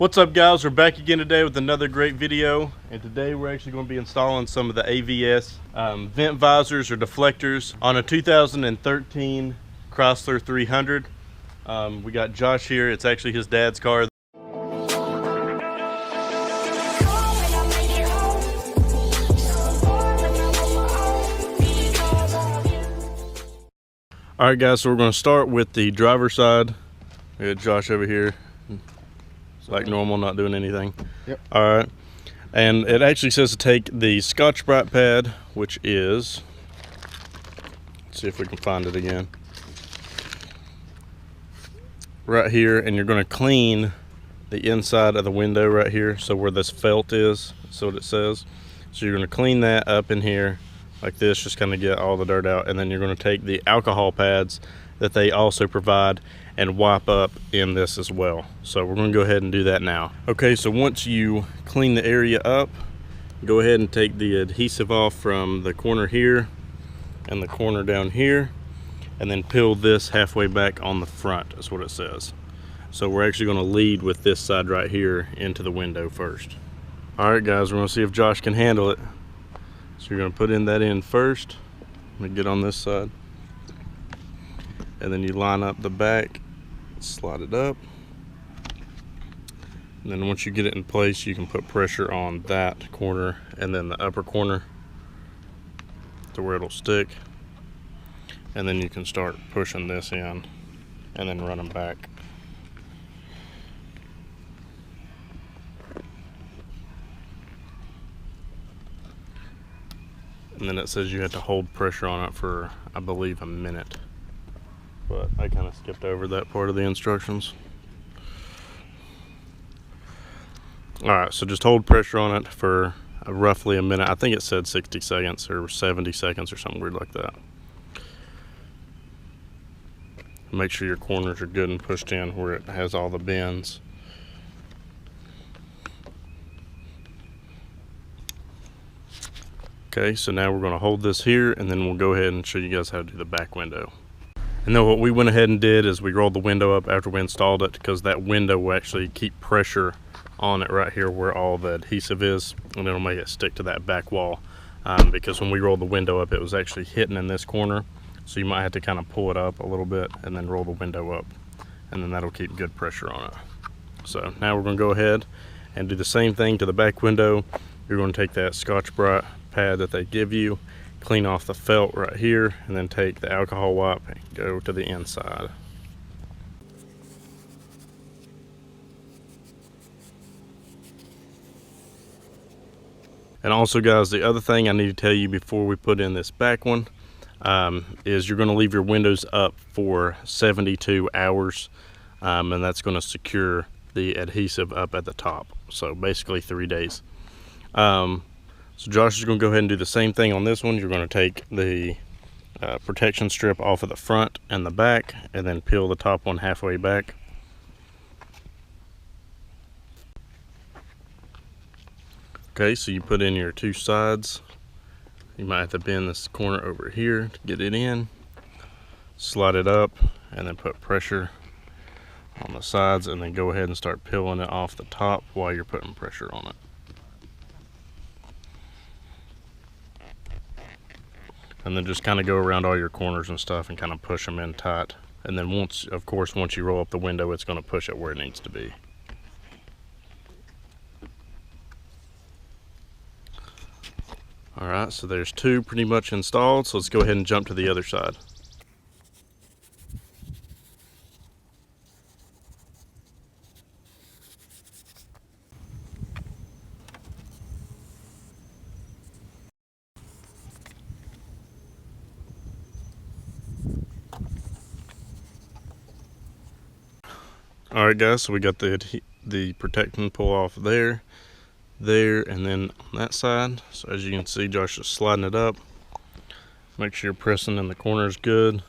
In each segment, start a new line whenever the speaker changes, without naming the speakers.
What's up guys, we're back again today with another great video, and today we're actually going to be installing some of the AVS vent visors or deflectors on a 2013 Chrysler 300. We got Josh here. It's actually his dad's car. Alright guys, so we're going to start with the driver's side. We got Josh over here. It's like normal, not doing anything.
Yep.
Alright. And it actually says to take the Scotch-Brite pad, which is, let's see if we can find it again. Right here, and you're going to clean the inside of the window right here. So where this felt is, that's what it says. So you're going to clean that up in here like this, just kind of get all the dirt out. And then you're going to take the alcohol pads that they also provide and wipe up in this as well. So we're going to go ahead and do that now. Okay, so once you clean the area up, go ahead and take the adhesive off from the corner here and the corner down here, and then peel this halfway back on the front, is what it says. So we're actually going to lead with this side right here into the window first. Alright guys, we're going to see if Josh can handle it. So you're going to put in that end first. Let me get on this side. And then you line up the back, slide it up, and then once you get it in place, you can put pressure on that corner and then the upper corner to where it'll stick, and then you can start pushing this in and then run them back. And then it says you have to hold pressure on it for, I believe, a minute. But I kind of skipped over that part of the instructions. Alright, so just hold pressure on it for roughly a minute. I think it said 60 seconds or 70 seconds or something weird like that. Make sure your corners are good and pushed in where it has all the bends. Okay, so now we're going to hold this here, and then we'll go ahead and show you guys how to do the back window. And then what we went ahead and did is we rolled the window up after we installed it, because that window will actually keep pressure on it right here where all the adhesive is, and it'll make it stick to that back wall. Because when we rolled the window up, it was actually hitting in this corner, so you might have to kind of pull it up a little bit and then roll the window up, and then that'll keep good pressure on it. So now we're going to go ahead and do the same thing to the back window. You're going to take that Scotch-Brite pad that they give you, clean off the felt right here, and then take the alcohol wipe and go to the inside. And also guys, the other thing I need to tell you before we put in this back one is you're going to leave your windows up for 72 hours, and that's going to secure the adhesive up at the top. So basically 3 days. So Josh is going to go ahead and do the same thing on this one. You're going to take the protection strip off of the front and the back, and then peel the top one halfway back. Okay, so you put in your two sides. You might have to bend this corner over here to get it in. Slide it up, and then put pressure on the sides, and then go ahead and start peeling it off the top while you're putting pressure on it. And then just kind of go around all your corners and stuff and kind of push them in tight. And then once you roll up the window, it's going to push it where it needs to be. Alright, so there's two pretty much installed, so let's go ahead and jump to the other side. Alright guys, so we got the protecting pull off there, and then on that side. So as you can see, Josh is sliding it up. Make sure you're pressing in the corners good,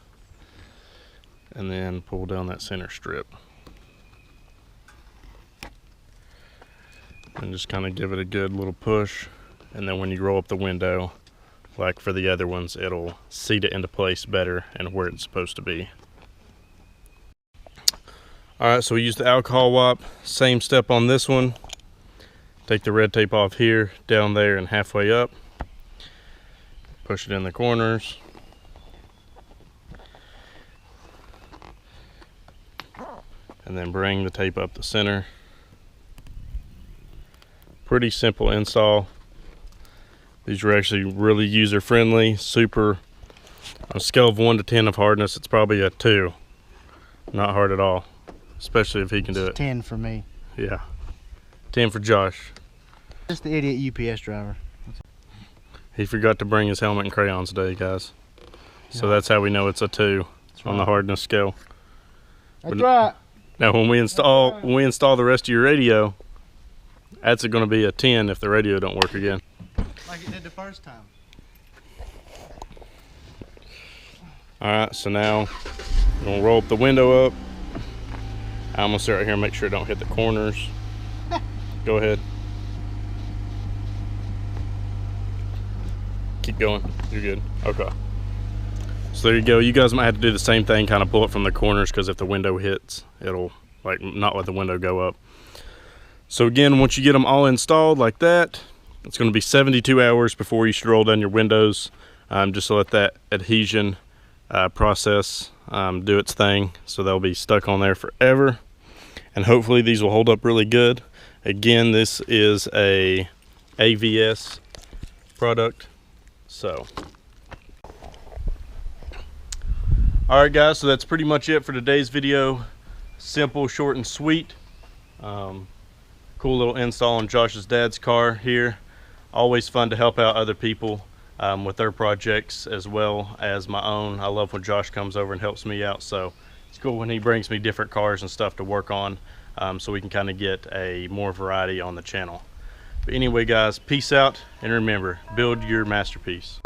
and then pull down that center strip. And just kind of give it a good little push, and then when you roll up the window, like for the other ones, it'll seat it into place better and where it's supposed to be. All right, so we use the alcohol wipe. Same step on this one. Take the red tape off here, down there, and halfway up. Push it in the corners. And then bring the tape up the center. Pretty simple install. These are actually really user friendly, super. On a scale of 1 to 10 of hardness, it's probably a 2. Not hard at all, especially if he can do it.
10 for me.
Yeah, 10 for Josh.
Just the idiot UPS driver.
He forgot to bring his helmet and crayons today, guys. So that's how we know it's a 2 on the hardness scale.
That's right.
Now when we install the rest of your radio, that's going to be a 10 if the radio don't work again.
Like it did the first time.
Alright, so now we're going to roll up the window up. I'm going to sit right here and make sure it don't hit the corners. Go ahead. Keep going. You're good. Okay. So there you go. You guys might have to do the same thing, kind of pull it from the corners, because if the window hits, it'll like not let the window go up. So again, once you get them all installed like that, it's going to be 72 hours before you should roll down your windows, just to let that adhesion process do its thing, so they'll be stuck on there forever. And hopefully these will hold up really good. Again, this is a AVS product. So alright guys, so that's pretty much it for today's video. Simple, short and sweet. Cool little install on Josh's dad's car here. Always fun to help out other people with their projects as well as my own. I love when Josh comes over and helps me out, so it's cool when he brings me different cars and stuff to work on, so we can kind of get a more variety on the channel. But anyway guys, peace out, and remember, build your masterpiece.